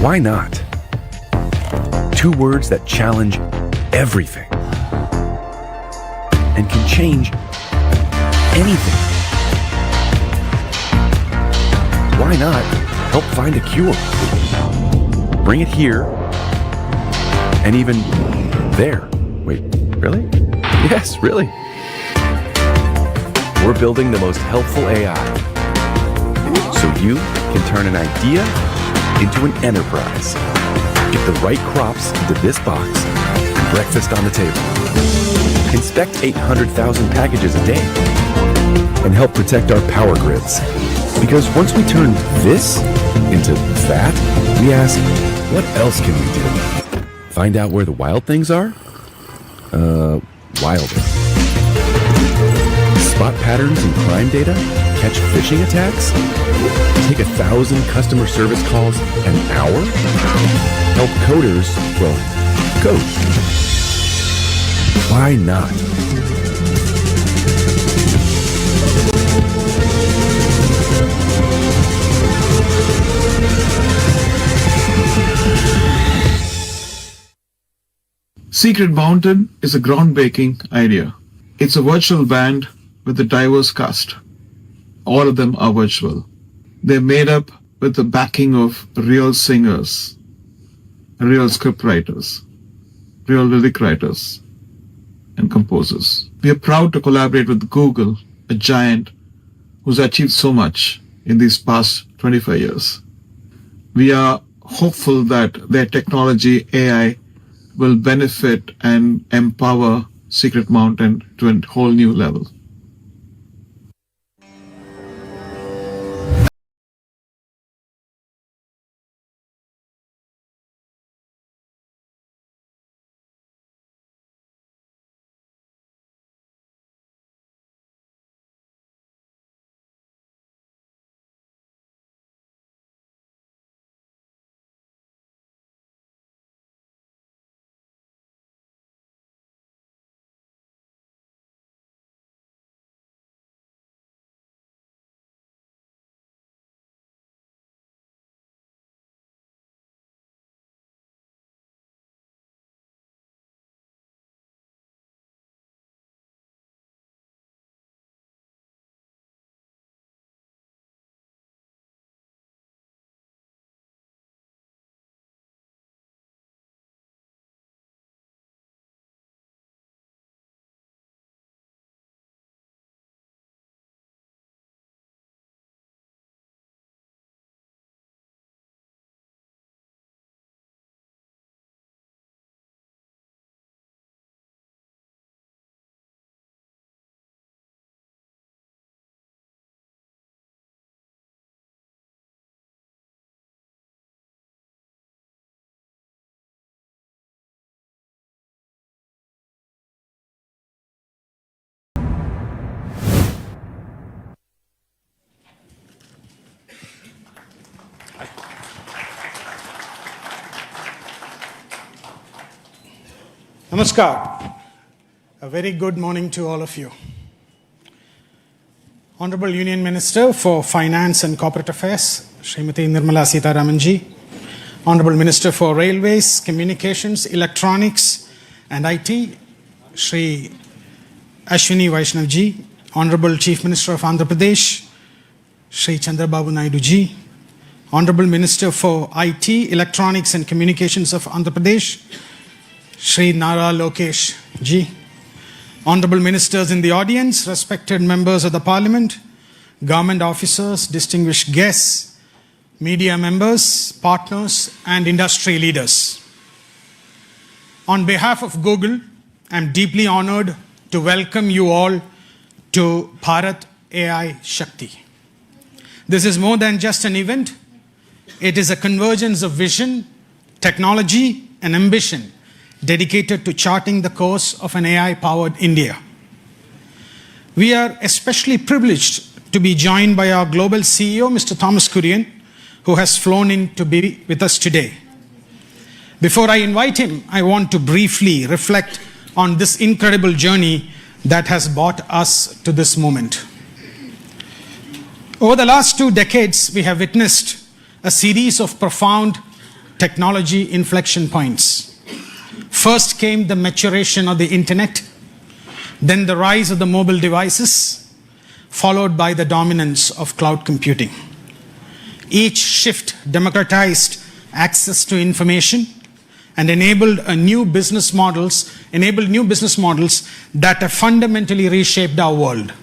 Why not? Two words that challenge everything and can change anything. Why not help find a cure? Bring it here and even there. Wait, really? Yes, really. We're building the most helpful AI so you can turn an idea into an enterprise. Get the right crops into this box and breakfast on the table. Inspect 800,000 packages a day and help protect our power grids. Because once we turn this into that, we ask, what else can we do? Find out where the wild things are? Wilder. Spot patterns in crime data? Catch phishing attacks? Take 1,000 customer service calls an hour? Help coders, well, code. Why not? Secret Mountain is a groundbreaking idea. It's a virtual band with a diverse cast. All of them are virtual. They're made up with the backing of real singers, real script writers, real lyric writers, and composers. We are proud to collaborate with Google, a giant who's achieved so much in these past 25 years. We are hopeful that their technology, AI, will benefit and empower Secret Mountain to a whole new level. Namaskar. A very good morning to all of you. Honorable Union Minister for Finance and Corporate Affairs, Srimati Nirmala Sitharamanji. Honorable Minister for Railways, Communications, Electronics and IT, Shri Ashwini Vaishnavji. Honorable Chief Minister of Andhra Pradesh, Shri Chandrababu Naidu ji. Honorable Minister for IT, Electronics and Communications of Andhra Pradesh, Shri Nara Lokesh ji. Honorable Ministers in the audience, respected members of the Parliament, government officers, distinguished guests, media members, partners, and industry leaders. On behalf of Google, I am deeply honored to welcome you all to Bharat AI Shakti. This is more than just an event. It is a convergence of vision, technology, and ambition dedicated to charting the course of an AI-powered India. We are especially privileged to be joined by our global CEO, Mr. Thomas Kurian, who has flown in to be with us today. Before I invite him, I want to briefly reflect on this incredible journey that has brought us to this moment. Over the last 2 decades, we have witnessed a series of profound technology inflection points. First came the maturation of the internet, then the rise of the mobile devices, followed by the dominance of cloud computing. Each shift democratized access to information and enabled new business models that have fundamentally reshaped our world.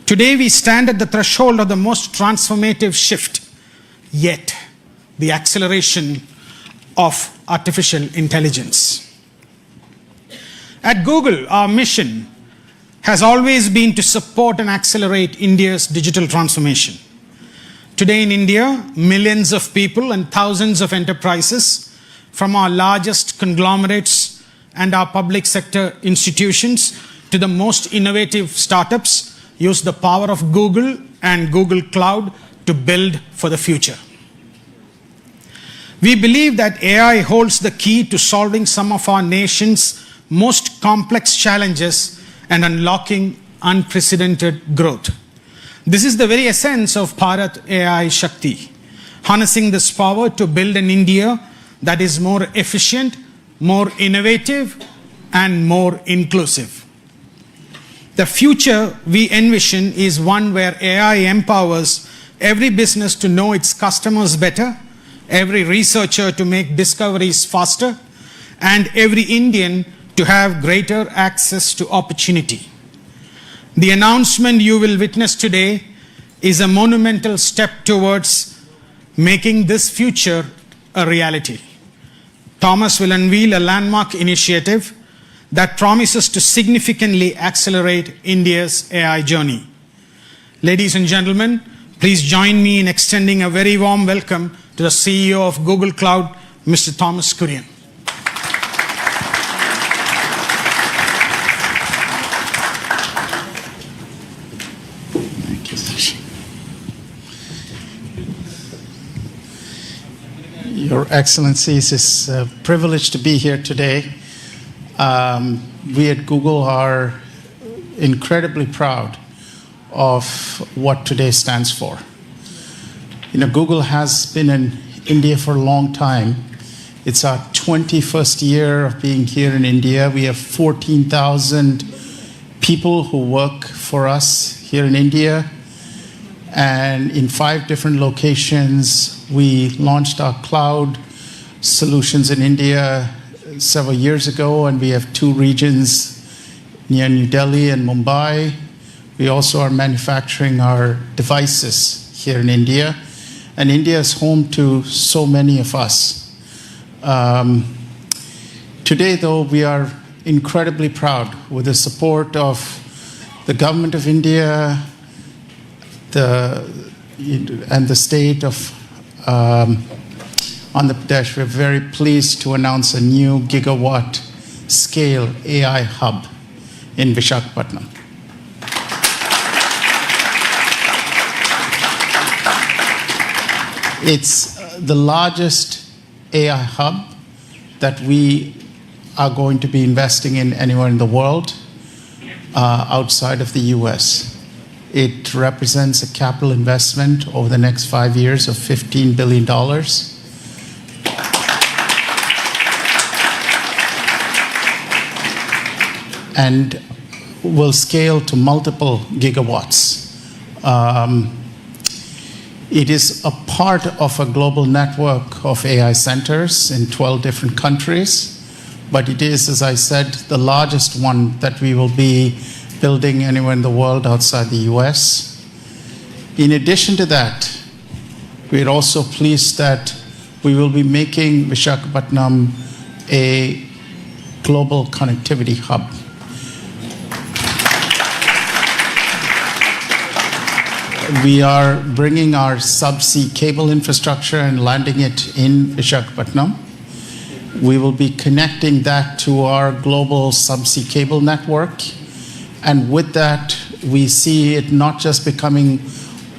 Today we stand at the threshold of the most transformative shift yet, the acceleration of artificial intelligence. At Google, our mission has always been to support and accelerate India's digital transformation. Today in India, millions of people and thousands of enterprises from our largest conglomerates and our public sector institutions to the most innovative startups use the power of Google and Google Cloud to build for the future. We believe that AI holds the key to solving some of our nation's most complex challenges and unlocking unprecedented growth. This is the very essence of Bharat AI Shakti, harnessing this power to build an India that is more efficient, more innovative, and more inclusive. The future we envision is one where AI empowers every business to know its customers better, every researcher to make discoveries faster, and every Indian to have greater access to opportunity. The announcement you will witness today is a monumental step towards making this future a reality. Thomas will unveil a landmark initiative that promises to significantly accelerate India's AI journey. Ladies and gentlemen, please join me in extending a very warm welcome to the CEO of Google Cloud, Mr. Thomas Kurian. Thank you, Sashi. Your Excellencies, it's a privilege to be here today. We at Google are incredibly proud of what today stands for. Google has been in India for a long time. It's our 21st year of being here in India. We have 14,000 people who work for us here in India. And in 5 different locations, we launched our cloud solutions in India several years ago, and we have 2 regions near New Delhi and Mumbai. We also are manufacturing our devices here in India, and India is home to so many of us. Today, though, we are incredibly proud with the support of the government of India and the state of Andhra Pradesh. We're very pleased to announce a new gigawatt scale AI hub in Visakhapatnam. It's the largest AI hub that we are going to be investing in anywhere in the world outside of the US. It represents a capital investment over the next 5 years of $15 billion. And will scale to multiple gigawatts. It is a part of a global network of AI centers in 12 different countries, but it is, as I said, the largest one that we will be building anywhere in the world outside the US. In addition to that, we're also pleased that we will be making Visakhapatnam a global connectivity hub. We are bringing our subsea cable infrastructure and landing it in Visakhapatnam. We will be connecting that to our global subsea cable network. And with that, we see it not just becoming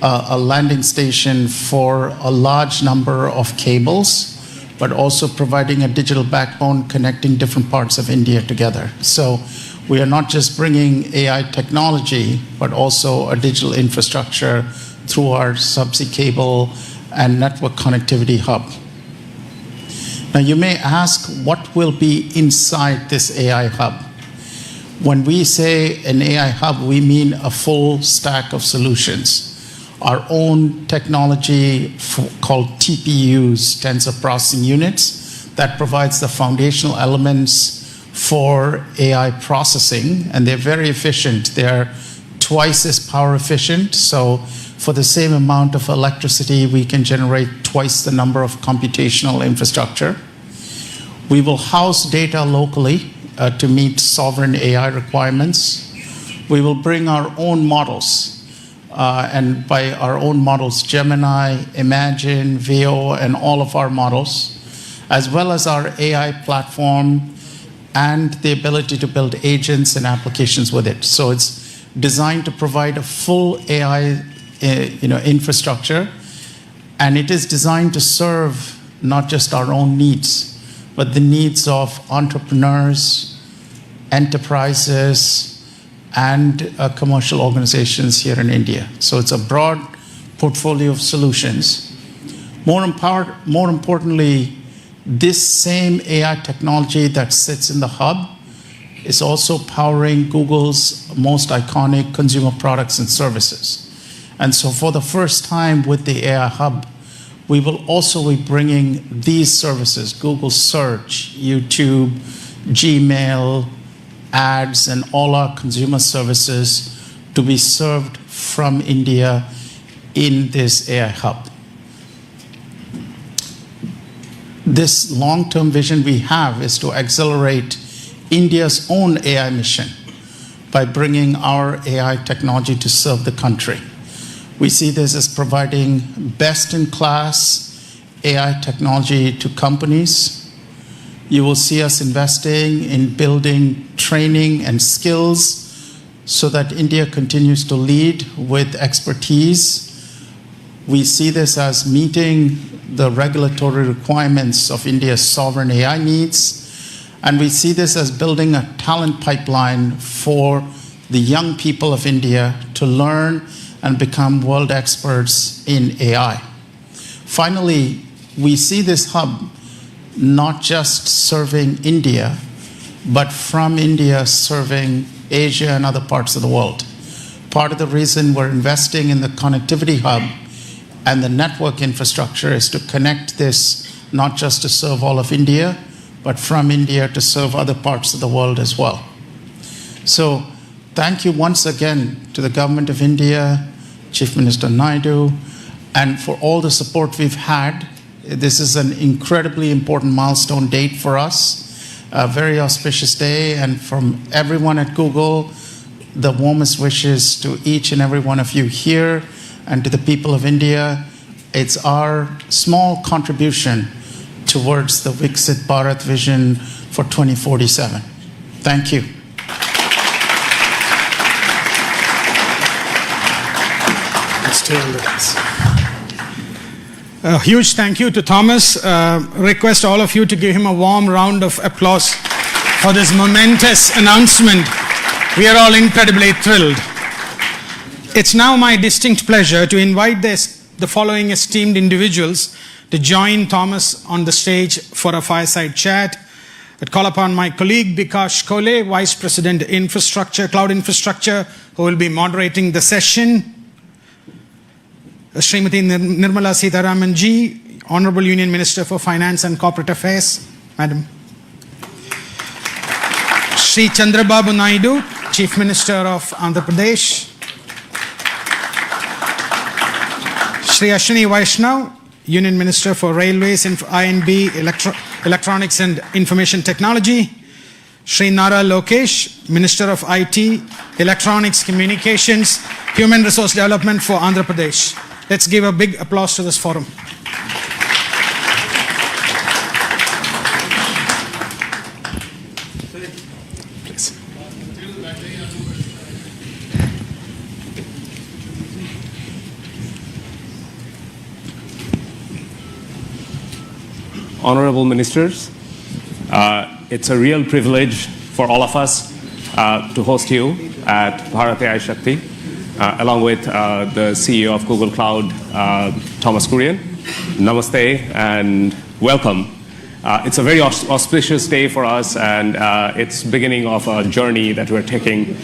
a landing station for a large number of cables, but also providing a digital backbone connecting different parts of India together. So we are not just bringing AI technology, but also a digital infrastructure through our subsea cable and network connectivity hub. Now, you may ask, what will be inside this AI hub? When we say an AI hub, we mean a full stack of solutions. Our own technology called TPUs, tensor processing units, that provides the foundational elements for AI processing, and they're very efficient. They're twice as power efficient, so for the same amount of electricity, we can generate twice the number of computational infrastructure. We will house data locally to meet sovereign AI requirements. We will bring our own models, and by our own models, Gemini, Imagine, Veo, and all of our models, as well as our AI platform and the ability to build agents and applications with it. So it's designed to provide a full AI infrastructure, and it is designed to serve not just our own needs, but the needs of entrepreneurs, enterprises, and commercial organizations here in India. So it's a broad portfolio of solutions. More importantly, this same AI technology that sits in the hub is also powering Google's most iconic consumer products and services. And so for the first time with the AI hub, we will also be bringing these services, Google Search, YouTube, Gmail, ads, and all our consumer services to be served from India in this AI hub. This long-term vision we have is to accelerate India's own AI mission by bringing our AI technology to serve the country. We see this as providing best-in-class AI technology to companies. You will see us investing in building training and skills so that India continues to lead with expertise. We see this as meeting the regulatory requirements of India's sovereign AI needs. And we see this as building a talent pipeline for the young people of India to learn and become world experts in AI. Finally, we see this hub not just serving India, but from India serving Asia and other parts of the world. Part of the reason we're investing in the connectivity hub and the network infrastructure is to connect this not just to serve all of India, but from India to serve other parts of the world as well. So thank you once again to the Government of India, Chief Minister Naidu, and for all the support we've had. This is an incredibly important milestone date for us, a very auspicious day, and from everyone at Google, the warmest wishes to each and every one of you here and to the people of India. It's our small contribution towards the Viksit Bharat vision for 2047. Thank you. A huge thank you to Thomas. Request all of you to give him a warm round of applause for this momentous announcement. We are all incredibly thrilled. It's now my distinct pleasure to invite the following esteemed individuals to join Thomas on the stage for a fireside chat. I'd call upon my colleague Bikash Kole, Vice President Infrastructure, Cloud Infrastructure, who will be moderating the session. Srimati Nirmala Sitharaman ji, Honorable Union Minister for Finance and Corporate Affairs. Madam. Shri Chandrababu Naidu, Chief Minister of Andhra Pradesh. Shri Ashwini Vaishnav, Union Minister for Railways, I&B, Electronics and Information Technology. Shri Nara Lokesh, Minister of IT, Electronics, Communications, Human Resource Development for Andhra Pradesh. Let's give a big applause to this forum. Please. Honorable Ministers, it's a real privilege for all of us to host you at Bharat AI Shakti, along with the CEO of Google Cloud, Thomas Kurian. Namaste and welcome. It's a very auspicious day for us, and it's beginning of a journey that we're taking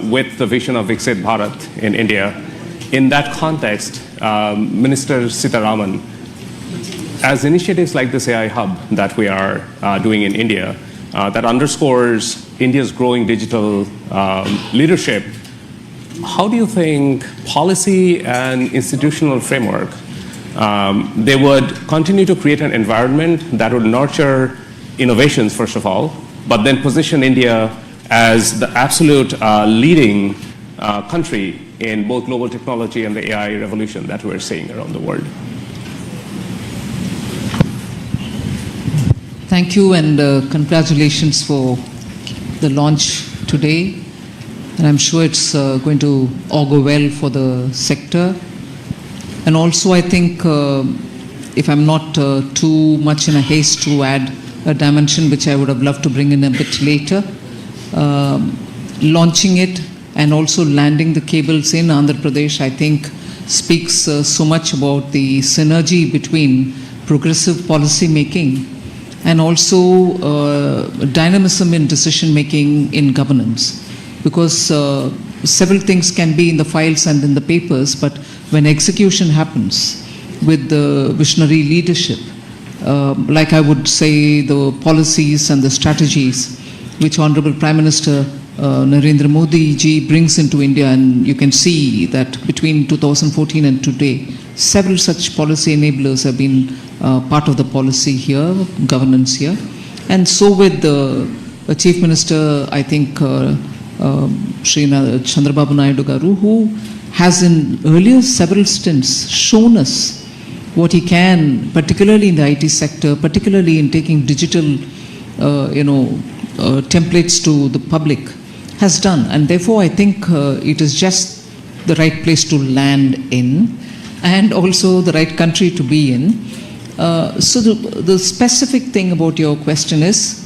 with the vision of Viksit Bharat in India. In that context, Minister Sitaraman, as initiatives like this AI Hub that we are doing in India, that underscores India's growing digital leadership, how do you think policy and institutional framework they would continue to create an environment that would nurture innovations, first of all, but then position India as the absolute leading country in both global technology and the AI revolution that we're seeing around the world? Thank you, and congratulations for the launch today. And I'm sure it's going to augur well for the sector. And also, I think, if I'm not too much in a haste to add a dimension which I would have loved to bring in a bit later, launching it and also landing the cables in Andhra Pradesh, I think, speaks so much about the synergy between progressive policy making and also dynamism in decision making in governance. Because several things can be in the files and in the papers, but when execution happens with the visionary leadership, like I would say the policies and the strategies which Honorable Prime Minister Narendra Modi ji brings into India, and you can see that between 2014 and today, several such policy enablers have been part of the policy here, governance here. And so with the Chief Minister, I think, Chandrababu Naidu garu, who has in earlier several stints shown us what he can, particularly in the IT sector, particularly in taking digital, templates to the public, has done. And therefore, I think it is just the right place to land in, and also the right country to be in. So the specific thing about your question is,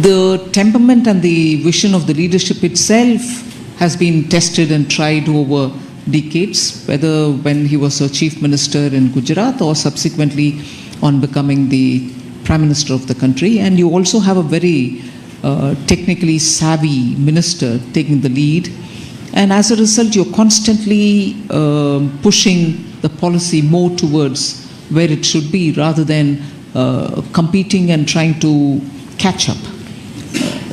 the temperament and the vision of the leadership itself has been tested and tried over decades, whether when he was a chief minister in Gujarat or subsequently on becoming the prime minister of the country. And you also have a very technically savvy minister taking the lead. And as a result, you're constantly pushing the policy more towards where it should be, rather than competing and trying to catch up.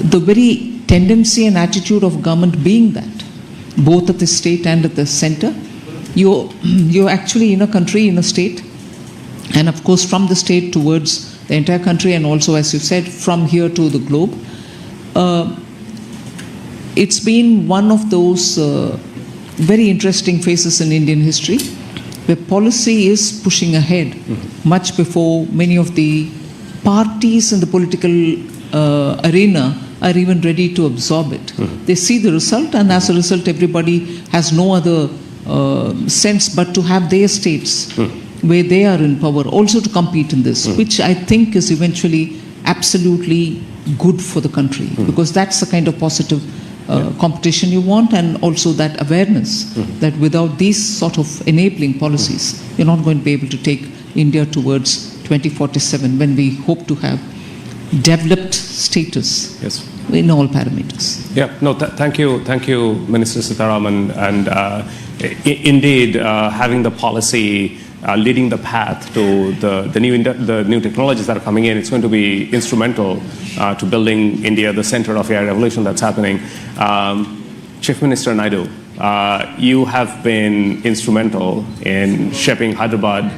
The very tendency and attitude of government being that, both at the state and at the center, you're actually in a country, in a state, and of course from the state towards the entire country, and also, as you said, from here to the globe. It's been one of those very interesting phases in Indian history where policy is pushing ahead much before many of the parties in the political arena are even ready to absorb it. They see the result, and as a result, everybody has no other sense but to have their states where they are in power also to compete in this, which I think is eventually absolutely good for the country, because that's the kind of positive competition you want, and also that awareness that without these sort of enabling policies, you're not going to be able to take India towards 2047, when we hope to have developed status in all parameters. Yeah, no, thank you, Minister Sitaraman. And indeed, having the policy leading the path to the new technologies that are coming in, it's going to be instrumental to building India, the center of AI revolution that's happening. Chief Minister Naidu, you have been instrumental in shaping Hyderabad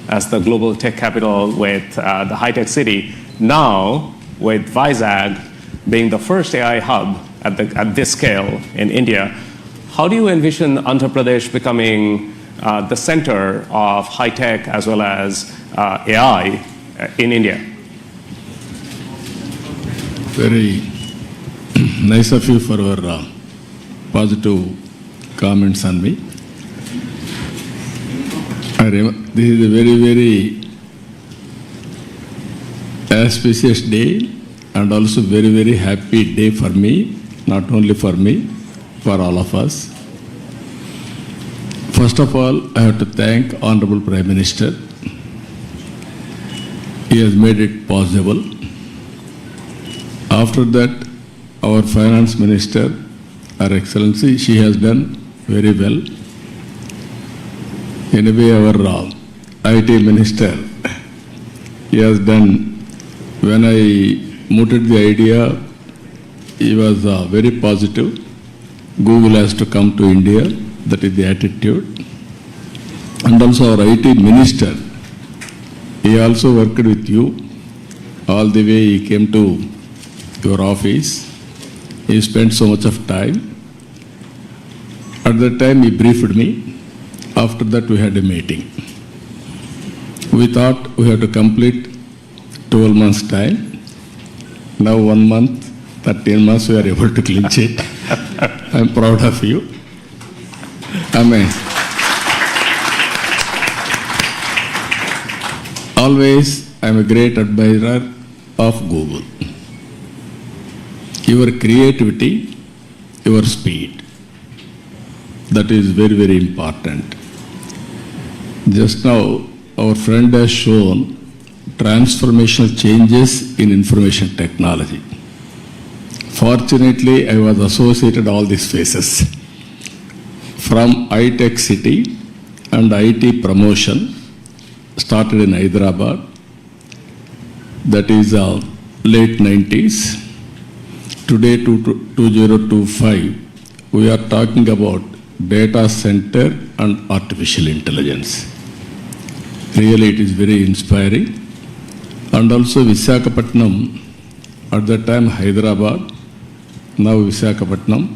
as the global tech capital, with the high-tech city. Now, with Vizag being the first AI hub at this scale in India, how do you envision Andhra Pradesh becoming the center of high-tech as well as AI in India? Very nice of you for your positive comments on me. This is a very, very auspicious day, and also very, very happy day for me, not only for me, for all of us. First of all, I have to thank Honorable Prime Minister He has made it possible. After that, our finance minister, Her Excellency, she has done very well. Anyway, our IT minister, he has done, when I mooted the idea, he was very positive. Google has to come to India, that is the attitude. And also our IT minister, he also worked with you. All the way he came to your office. He spent so much of time. At that time he briefed me. After that we had a meeting. We thought we had to complete 12 months time. Now 1 month, 13 months we are able to clinch it. I am proud of you. Amen. Always I am a great admirer of Google. Your creativity, your speed, that is very, very important. Just now, our friend has shown transformational changes in information technology. Fortunately, I was associated all these phases. From iTech City and IT promotion, started in Hyderabad, that is late 90s. Today, 2025, we are talking about data center and artificial intelligence. Really, it is very inspiring. And also Visakhapatnam, at that time Hyderabad, now Visakhapatnam.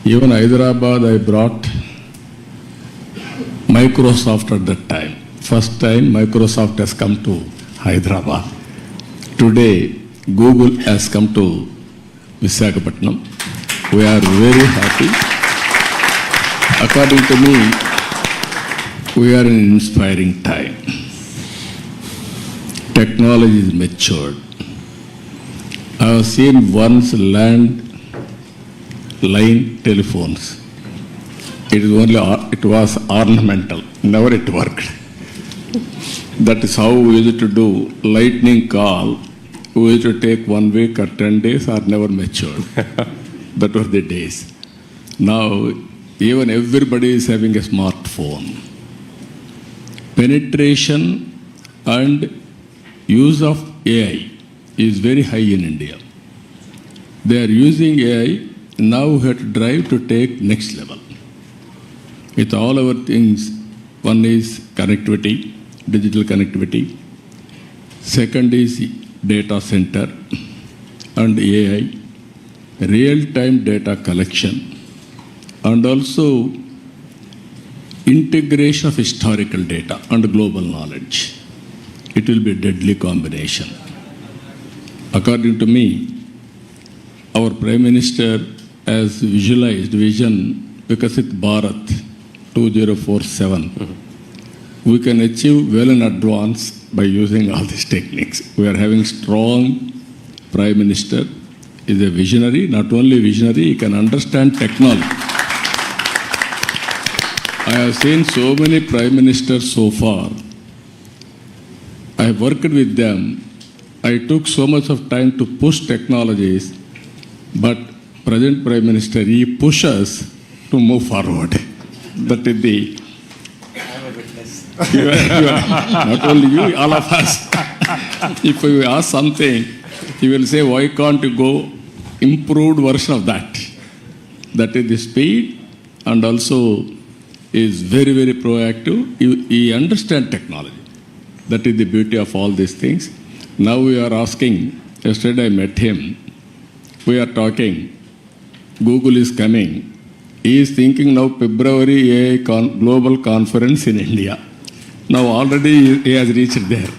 Even Hyderabad, I brought Microsoft at that time. First time Microsoft has come to Hyderabad. Today, Google has come to Visakhapatnam. We are very happy. According to me, we are in an inspiring time. Technology is matured. I have seen once line telephones. It was ornamental. Never it worked. That is how we used to do lightning call. We used to take 1 week or 10 days or never matured. That were the days. Now, even everybody is having a smartphone. Penetration and use of AI is very high in India. They are using AI, now we have to drive to take next level. With all our things, one is connectivity, digital connectivity. Second is data center and AI, real-time data collection, and also integration of historical data and global knowledge. It will be a deadly combination. According to me, our Prime Minister has visualized vision Viksit Bharat 2047. We can achieve well in advance by using all these techniques. We are having strong Prime Minister, is a visionary, not only visionary, he can understand technology. I have seen so many Prime Ministers so far. I have worked with them. I took so much of time to push technologies, but present Prime Minister, he pushes to move forward. That is the... You are, not only you, all of us. If you ask something, he will say, why can't you go improved version of that? That is the speed, and also is very, very proactive. He understands technology. That is the beauty of all these things. Now we are asking, yesterday I met him, we are talking, Google is coming. He is thinking now February AI global conference in India. Now already he has reached there.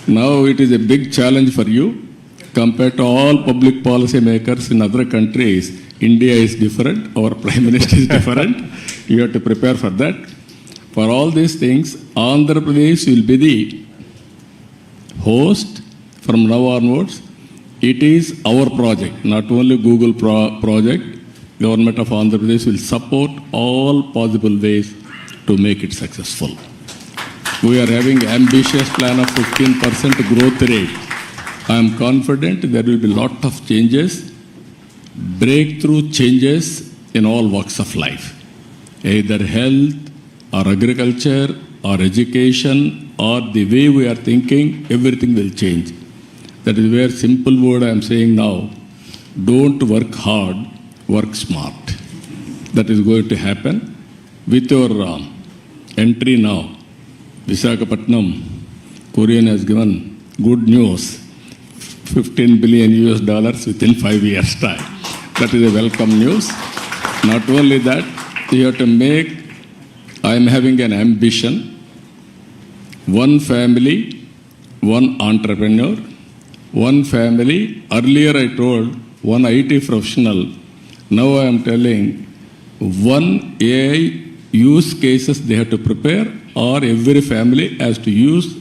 Now it is a big challenge for you. Compared to all public policy makers in other countries, India is different, our Prime Minister is different. You have to prepare for that. For all these things, Andhra Pradesh will be the host from now onwards. It is our project, not only Google project. Government of Andhra Pradesh will support all possible ways to make it successful. We are having ambitious plan of 15% growth rate. I am confident there will be lot of changes, breakthrough changes in all walks of life, either health or agriculture or education or the way we are thinking, everything will change. That is where simple word I am saying now, don't work hard, work smart. That is going to happen. With your entry now, Visakhapatnam, Korean has given good news, $15 billion within 5 years' time. That is a welcome news. Not only that, you have to make, I am having an ambition, one family, one entrepreneur, one family. Earlier I told one IT professional. Now I am telling one AI use cases they have to prepare, or every family has to use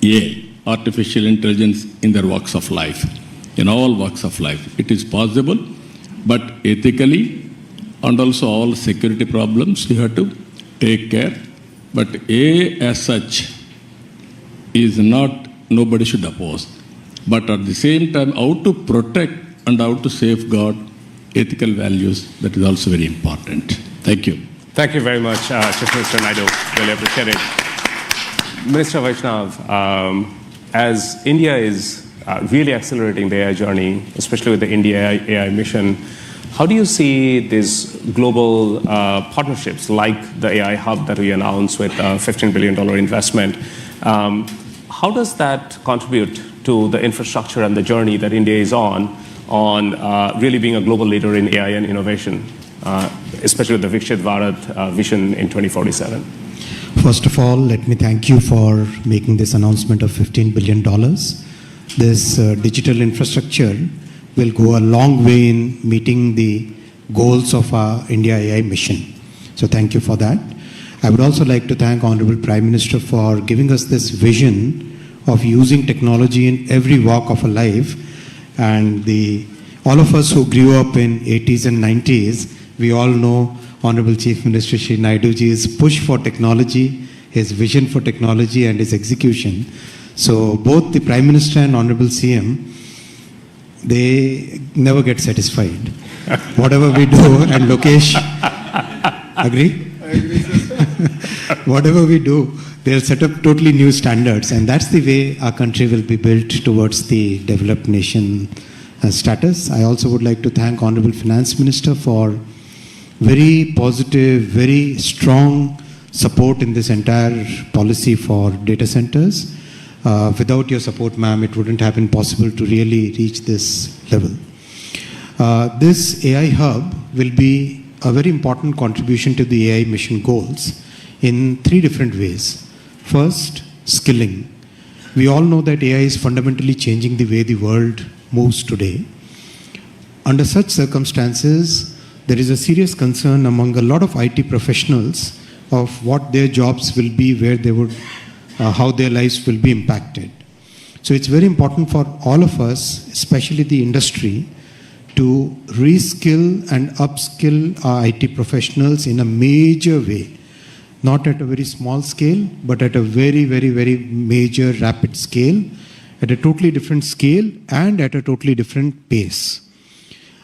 AI, artificial intelligence, in their walks of life, in all walks of life. It is possible, but ethically and also all security problems you have to take care. But AI as such is not, nobody should oppose. But at the same time, how to protect and how to safeguard ethical values, that is also very important. Thank you. Thank you very much, Chief Minister Naidu. Really appreciate it. Minister Vaishnav, as India is really accelerating the AI journey, especially with the India AI mission, how do you see these global partnerships like the AI hub that we announced with a $15 billion investment? How does that contribute to the infrastructure and the journey that India is on really being a global leader in AI and innovation, especially with the Viksit Bharat vision in 2047? First of all, let me thank you for making this announcement of $15 billion. This digital infrastructure will go a long way in meeting the goals of our India AI mission. So thank you for that. I would also like to thank Honorable Prime Minister for giving us this vision of using technology in every walk of our life. And all of us who grew up in 80s and 90s, we all know Honorable Chief Minister Shri Naiduji's push for technology, his vision for technology and his execution. So both the Prime Minister and Honorable CM, they never get satisfied. Whatever we do, and Lokesh, agree? I agree, sir. Whatever we do, they'll set up totally new standards, and that's the way our country will be built towards the developed nation status. I also would like to thank Honorable Finance Minister for very positive, very strong support in this entire policy for data centers. Without your support, ma'am, it wouldn't have been possible to really reach this level. This AI hub will be a very important contribution to the AI mission goals in 3 different ways. First, skilling. We all know that AI is fundamentally changing the way the world moves today. Under such circumstances, there is a serious concern among a lot of IT professionals of what their jobs will be, where they would, how their lives will be impacted. So it's very important for all of us, especially the industry, to reskill and upskill our IT professionals in a major way. Not at a very small scale, but at a very, very, very major, rapid scale, at a totally different scale and at a totally different pace.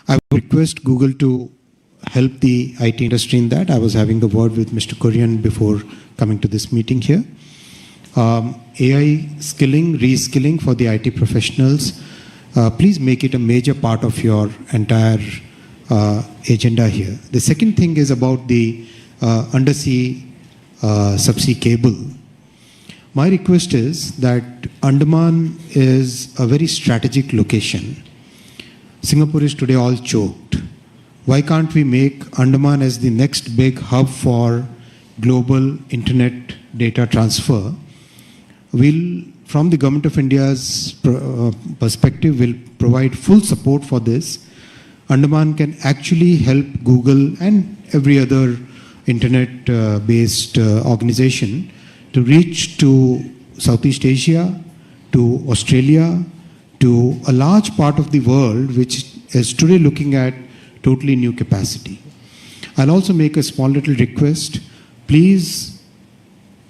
I would request Google to help the IT industry in that. I was having the word with Mr. Korean before coming to this meeting here. AI skilling, reskilling for the IT professionals, please make it a major part of your entire agenda here. The second thing is about the undersea subsea cable. My request is that Andaman is a very strategic location. Singapore is today all choked. Why can't we make Andaman as the next big hub for global internet data transfer? We'll, from the Government of India's perspective, will provide full support for this. Andaman can actually help Google and every other internet-based organization to reach to Southeast Asia, to Australia, to a large part of the world which is today looking at totally new capacity. I'll also make a small little request. Please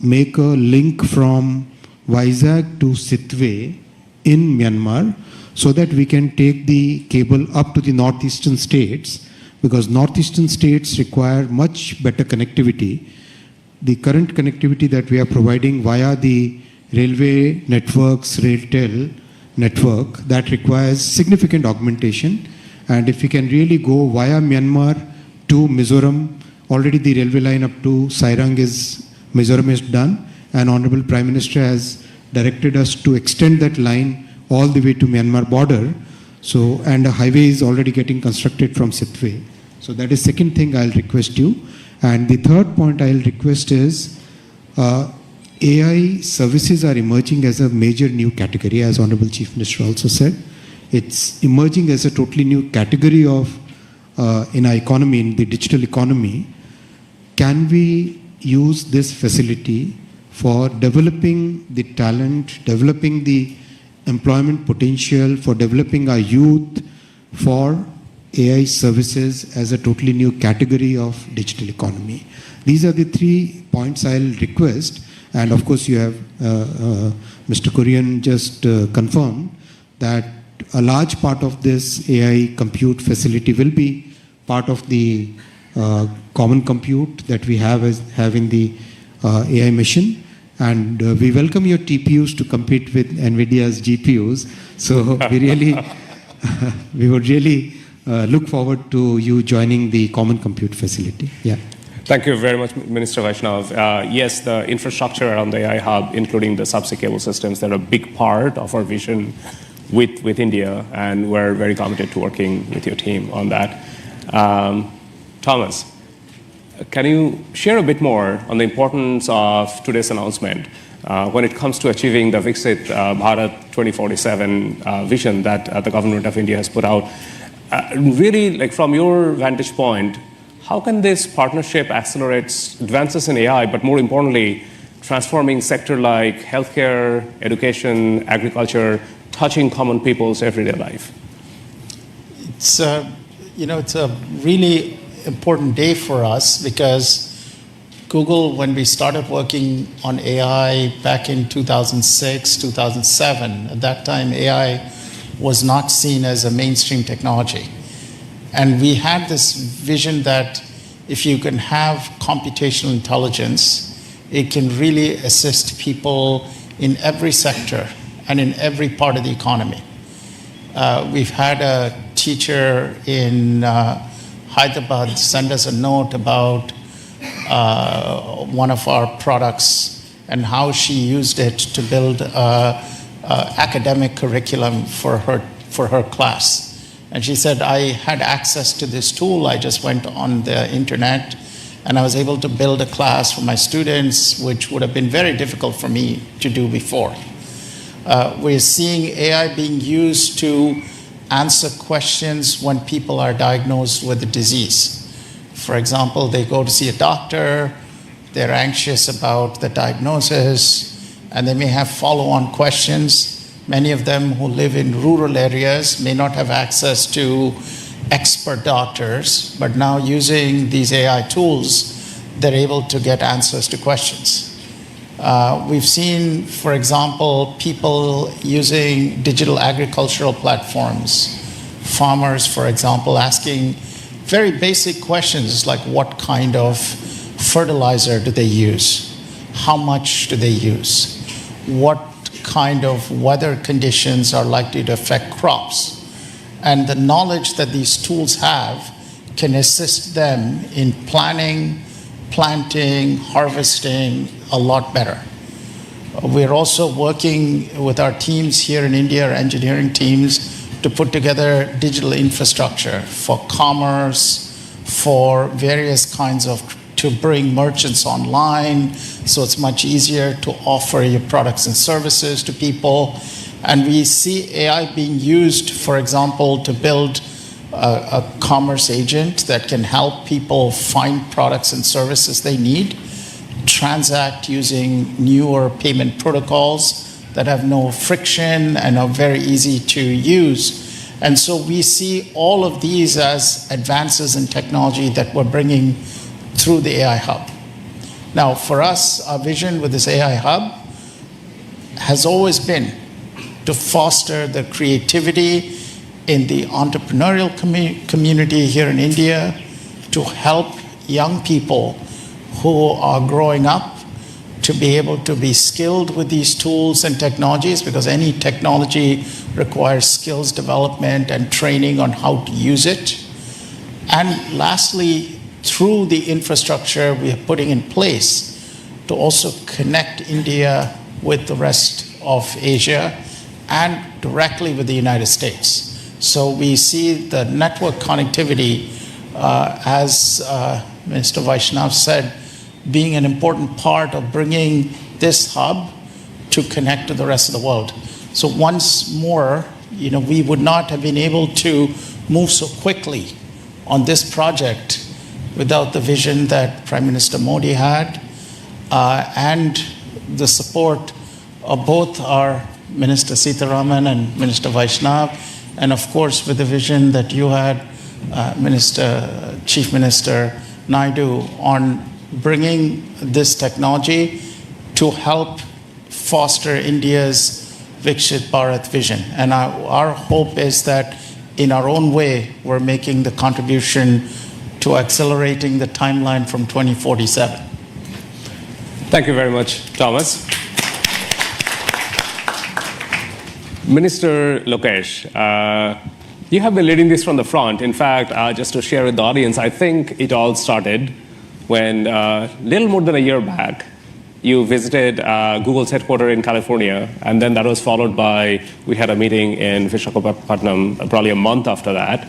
make a link from Vizag to Sitwe in Myanmar so that we can take the cable up to the northeastern states, because northeastern states require much better connectivity. The current connectivity that we are providing via the railway networks, RailTel network, that requires significant augmentation. And if we can really go via Myanmar to Mizoram, already the railway line up to Sairang Mizoram is done, and Honorable Prime Minister has directed us to extend that line all the way to Myanmar border. So, and a highway is already getting constructed from Sitwe. So that is second thing I'll request you. And the third point I'll request is AI services are emerging as a major new category, as Honorable Chief Minister also said. It's emerging as a totally new category of in our economy, in the digital economy. Can we use this facility for developing the talent, developing the employment potential, for developing our youth, for AI services as a totally new category of digital economy? These are the 3 points I'll request. And of course, you have Mr. Kurian just confirmed that a large part of this AI compute facility will be part of the common compute that we have in the AI mission. And we welcome your TPUs to compete with NVIDIA's GPUs. So we would really look forward to you joining the common compute facility. Yeah. Thank you very much, Minister Vaishnav. Yes, the infrastructure around the AI hub, including the subsea cable systems, they're a big part of our vision with India, and we're very committed to working with your team on that. Thomas, can you share a bit more on the importance of today's announcement when it comes to achieving the Viksit Bharat 2047 vision that the government of India has put out? Really, like from your vantage point, how can this partnership accelerate advances in AI, but more importantly, transforming sector like healthcare, education, agriculture, touching common people's everyday life? It's a really important day for us because Google, when we started working on AI back in 2006, 2007, at that time AI was not seen as a mainstream technology. And we had this vision that if you can have computational intelligence, it can really assist people in every sector and in every part of the economy. We've had a teacher in Hyderabad send us a note about one of our products and how she used it to build academic curriculum for her class. And she said, I had access to this tool. I just went on the internet and I was able to build a class for my students, which would have been very difficult for me to do before. We're seeing AI being used to answer questions when people are diagnosed with a disease. For example, they go to see a doctor, they're anxious about the diagnosis, and they may have follow-on questions. Many of them who live in rural areas may not have access to expert doctors, but now using these AI tools, they're able to get answers to questions. We've seen, for example, people using digital agricultural platforms, farmers, for example, asking very basic questions like what kind of fertilizer do they use? How much do they use? What kind of weather conditions are likely to affect crops? And the knowledge that these tools have can assist them in planning, planting, harvesting a lot better. We're also working with our teams here in India, our engineering teams, to put together digital infrastructure for commerce, for various kinds of, to bring merchants online, so it's much easier to offer your products and services to people. And we see AI being used, for example, to build a commerce agent that can help people find products and services they need, transact using newer payment protocols that have no friction and are very easy to use. And so we see all of these as advances in technology that we're bringing through the AI Hub. Now, for us, our vision with this AI hub has always been to foster the creativity in the entrepreneurial community here in India, to help young people who are growing up to be able to be skilled with these tools and technologies, because any technology requires skills development and training on how to use it. And lastly, through the infrastructure we are putting in place to also connect India with the rest of Asia and directly with the United States. So we see the network connectivity, as Minister Vaishnav said, being an important part of bringing this hub to connect to the rest of the world. So once more, we would not have been able to move so quickly on this project without the vision that Prime Minister Modi had, and the support of both our Minister Sitaraman and Minister Vaishnav, and of course with the vision that you had, Chief Minister Naidu, on bringing this technology to help foster India's Viksit Bharat vision. And our hope is that in our own way, we're making the contribution to accelerating the timeline from 2047. Thank you very much, Thomas. Minister Lokesh, you have been leading this from the front. In fact, just to share with the audience, I think it all started when little more than a year back, you visited Google's headquarters in California, and then that was followed by, we had a meeting in Visakhapatnam probably a month after that.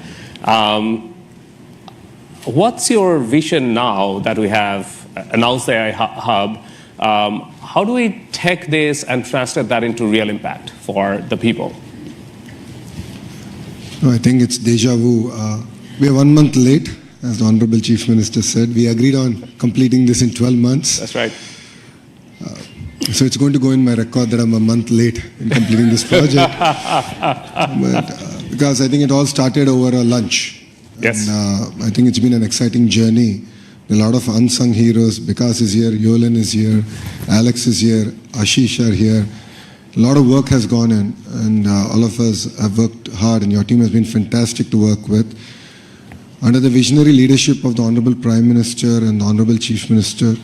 What's your vision now that we have announced the AI hub? How do we take this and translate that into real impact for the people? No, I think it's deja vu. We are 1 month late, as the Honorable Chief Minister said. We agreed on completing this in 12 months. That's right. So it's going to go in my record that I'm a month late in completing this project. Because I think it all started over a lunch. Yes. And I think it's been an exciting journey. A lot of unsung heroes. Vikas is here, Yolan is here, Alex is here, Ashish are here. A lot of work has gone in, and all of us have worked hard, and your team has been fantastic to work with. Under the visionary leadership of the Honorable Prime Minister and the Honorable Chief Minister,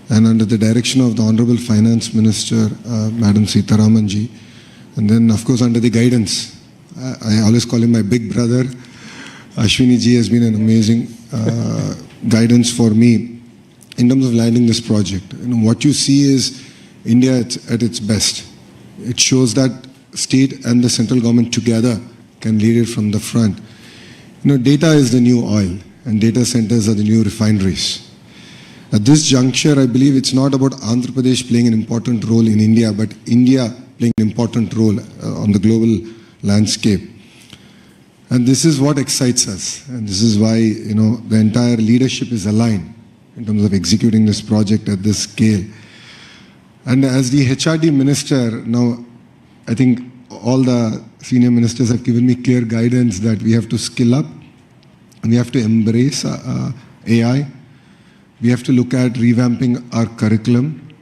and under the direction of the Honorable Finance Minister, Madam Sitaraman ji, and then of course under the guidance, I always call him my big brother, Ashwini ji has been an amazing guidance for me in terms of landing this project. What you see is India at its best. It shows that state and the central government together can lead it from the front. Data is the new oil, and data centers are the new refineries. At this juncture, I believe it's not about Andhra Pradesh playing an important role in India, but India playing an important role on the global landscape. And this is what excites us, and this is why the entire leadership is aligned in terms of executing this project at this scale. And as the HRD minister, now I think all the senior ministers have given me clear guidance that we have to skill up, and we have to embrace AI. We have to look at revamping our curriculum,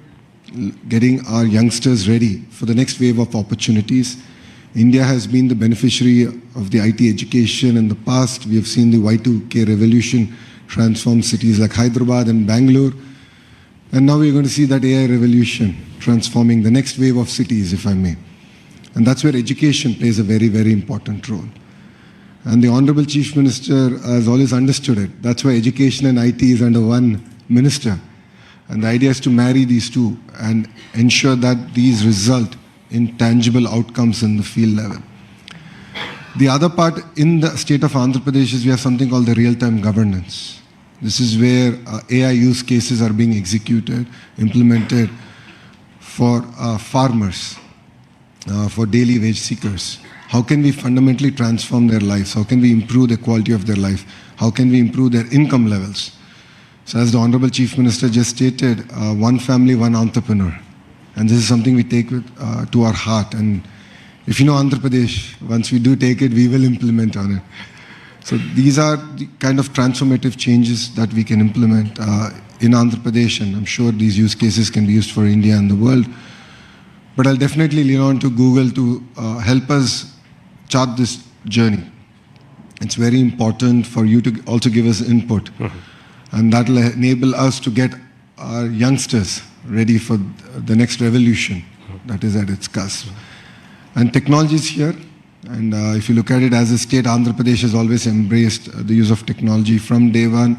getting our youngsters ready for the next wave of opportunities. India has been the beneficiary of the IT education. In the past, we have seen the Y2K revolution transform cities like Hyderabad and Bangalore. And now we're going to see that AI revolution transforming the next wave of cities, if I may. And that's where education plays a very, very important role. And the Honorable Chief Minister has always understood it. That's why education and IT is under one minister. And the idea is to marry these two and ensure that these result in tangible outcomes in the field level. The other part in the state of Andhra Pradesh is we have something called the real-time governance. This is where AI use cases are being executed, implemented for farmers, for daily wage seekers. How can we fundamentally transform their lives? How can we improve the quality of their life? How can we improve their income levels? So as the Honorable Chief Minister just stated, one family, one entrepreneur. And this is something we take to our heart. And if you know Andhra Pradesh, once we do take it, we will implement on it. So these are the kind of transformative changes that we can implement in Andhra Pradesh, and I'm sure these use cases can be used for India and the world. But I'll definitely lean on to Google to help us chart this journey. It's very important for you to also give us input, and that will enable us to get our youngsters ready for the next revolution that is at its cusp. And technology is here, and if you look at it as a state, Andhra Pradesh has always embraced the use of technology from day one.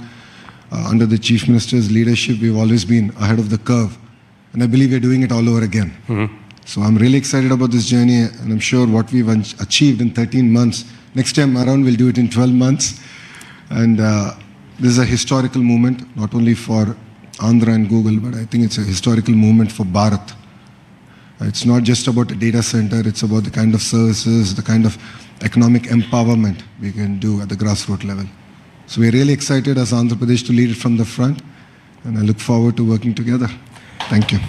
Under the Chief Minister's leadership, we've always been ahead of the curve, and I believe we're doing it all over again. So I'm really excited about this journey, and I'm sure what we've achieved in 13 months, next time around we'll do it in 12 months. And this is a historical moment, not only for Andhra and Google, but I think it's a historical moment for Bharat. It's not just about a data center, it's about the kind of services, the kind of economic empowerment we can do at the grassroots level. So we're really excited as Andhra Pradesh to lead it from the front, and I look forward to working together. Thank you.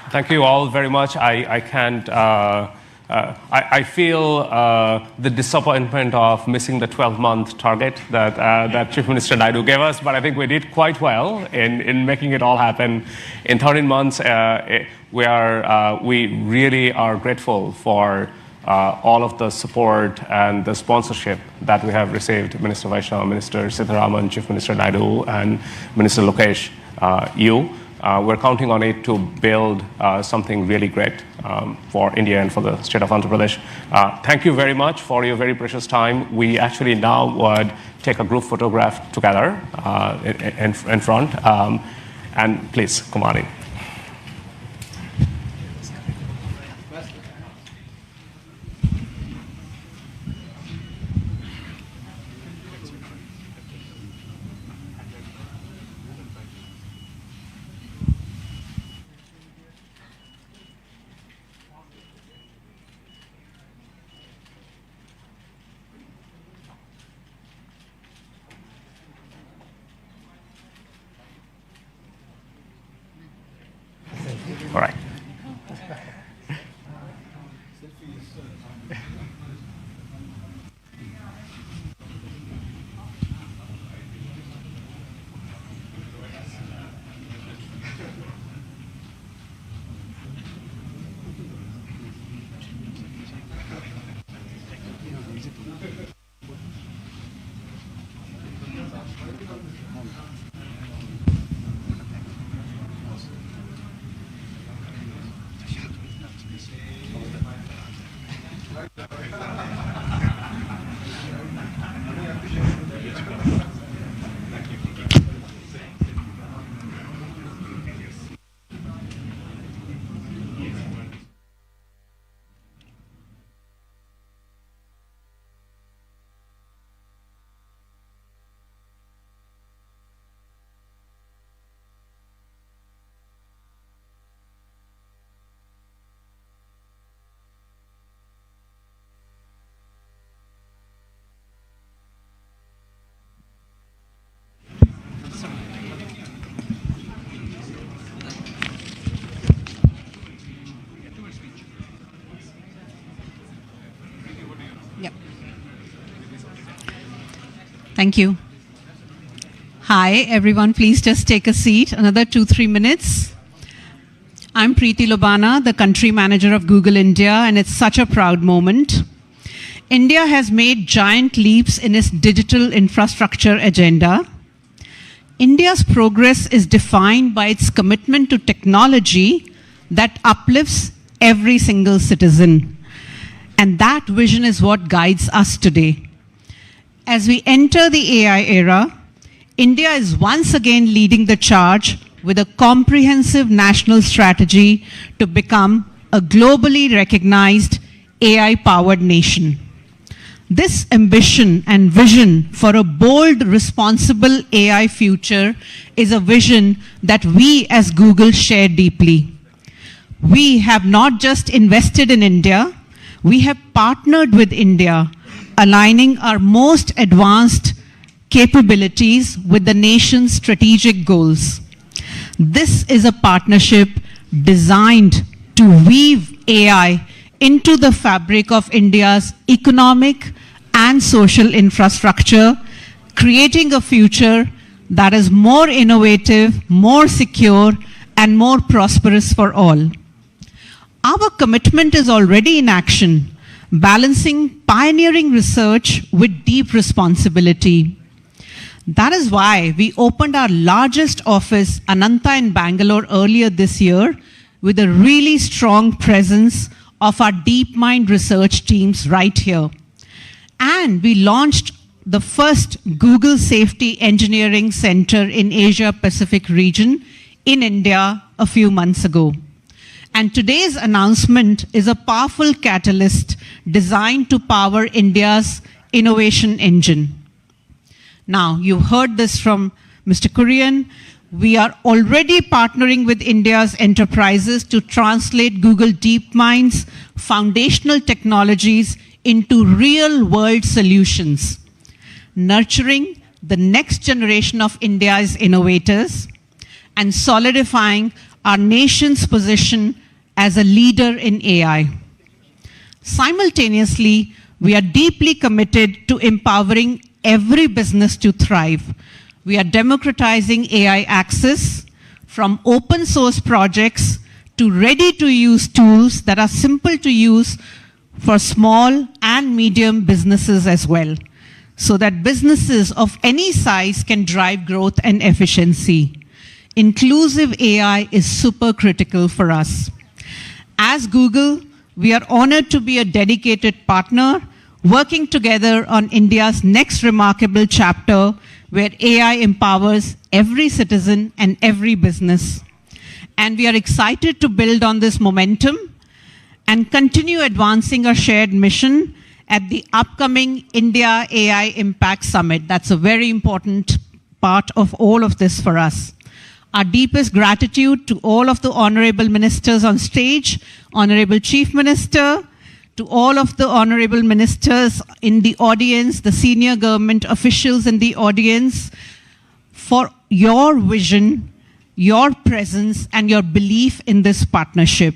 Thank you all very much. I can't, I feel the disappointment of missing the 12-month target that Chief Minister Naidu gave us, but I think we did quite well in making it all happen. In 13 months, we really are grateful for all of the support and the sponsorship that we have received. Minister Vaishnav, Minister Sitharaman, Chief Minister Naidu, and Minister Lokesh, you. We're counting on it to build something really great for India and for the state of Andhra Pradesh. Thank you very much for your very precious time. We actually now would take a group photograph together in front. And please, come on in. All right. Thank you. Hi, everyone. Please just take a seat. Another 2-3 minutes. I'm Preeti Lobana, the country manager of Google India, and it's such a proud moment. India has made giant leaps in its digital infrastructure agenda. India's progress is defined by its commitment to technology that uplifts every single citizen. And that vision is what guides us today. As we enter the AI era, India is once again leading the charge with a comprehensive national strategy to become a globally recognized AI-powered nation. This ambition and vision for a bold, responsible AI future is a vision that we as Google share deeply. We have not just invested in India, we have partnered with India, aligning our most advanced capabilities with the nation's strategic goals. This is a partnership designed to weave AI into the fabric of India's economic and social infrastructure creating a future that is more innovative, more secure, and more prosperous for all. Our commitment is already in action, balancing pioneering research with deep responsibility. That is why we opened our largest office, Ananta in Bangalore, earlier this year, with a really strong presence of our DeepMind research teams right here. And we launched the first Google Safety Engineering Center in Asia Pacific region in India a few months ago. And today's announcement is a powerful catalyst designed to power India's innovation engine. Now, you heard this from Mr. Kurian. We are already partnering with India's enterprises to translate Google DeepMind's foundational technologies into real-world solutions, nurturing the next generation of India's innovators and solidifying our nation's position as a leader in AI. Simultaneously, we are deeply committed to empowering every business to thrive. We are democratizing AI access from open source projects to ready-to-use tools that are simple to use for small and medium businesses as well, so that businesses of any size can drive growth and efficiency. Inclusive AI is super critical for us. As Google, we are honored to be a dedicated partner working together on India's next remarkable chapter where AI empowers every citizen and every business. And we are excited to build on this momentum and continue advancing our shared mission at the upcoming India AI Impact Summit. That's a very important part of all of this for us. Our deepest gratitude to all of the honorable ministers on stage, Honorable Chief Minister, to all of the honorable ministers in the audience, the senior government officials in the audience, for your vision, your presence, and your belief in this partnership.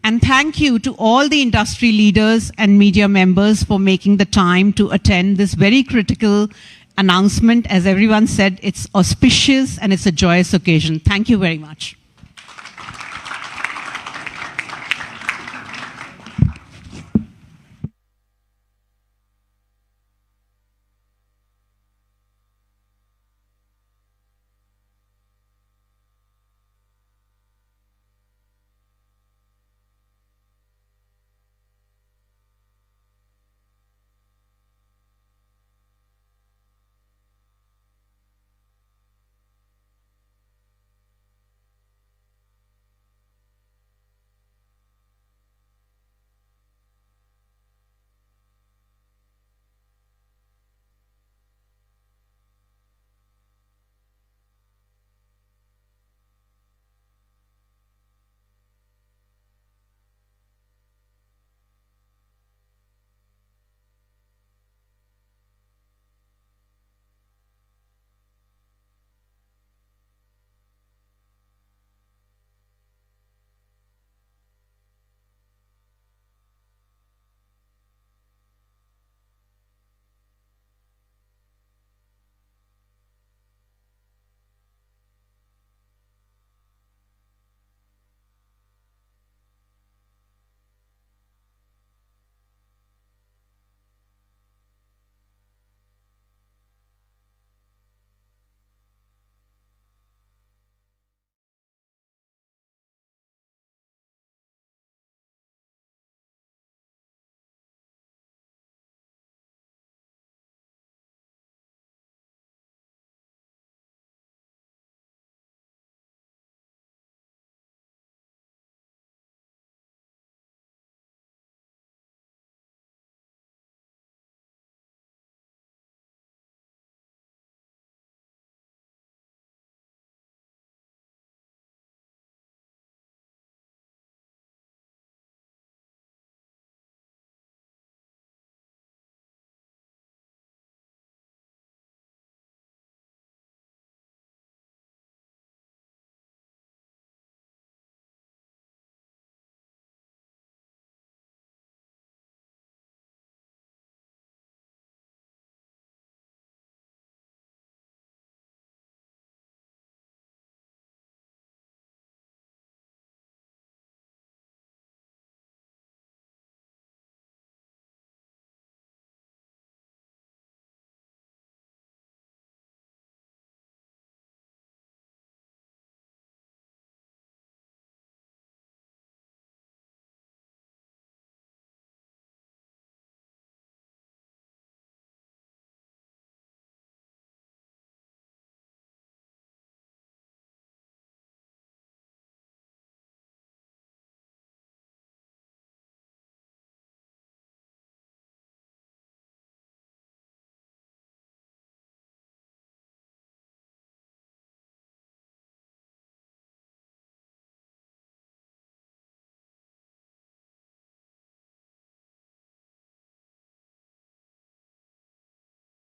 And thank you to all the industry leaders and media members for making the time to attend this very critical announcement. As everyone said, it's auspicious and it's a joyous occasion. Thank you very much.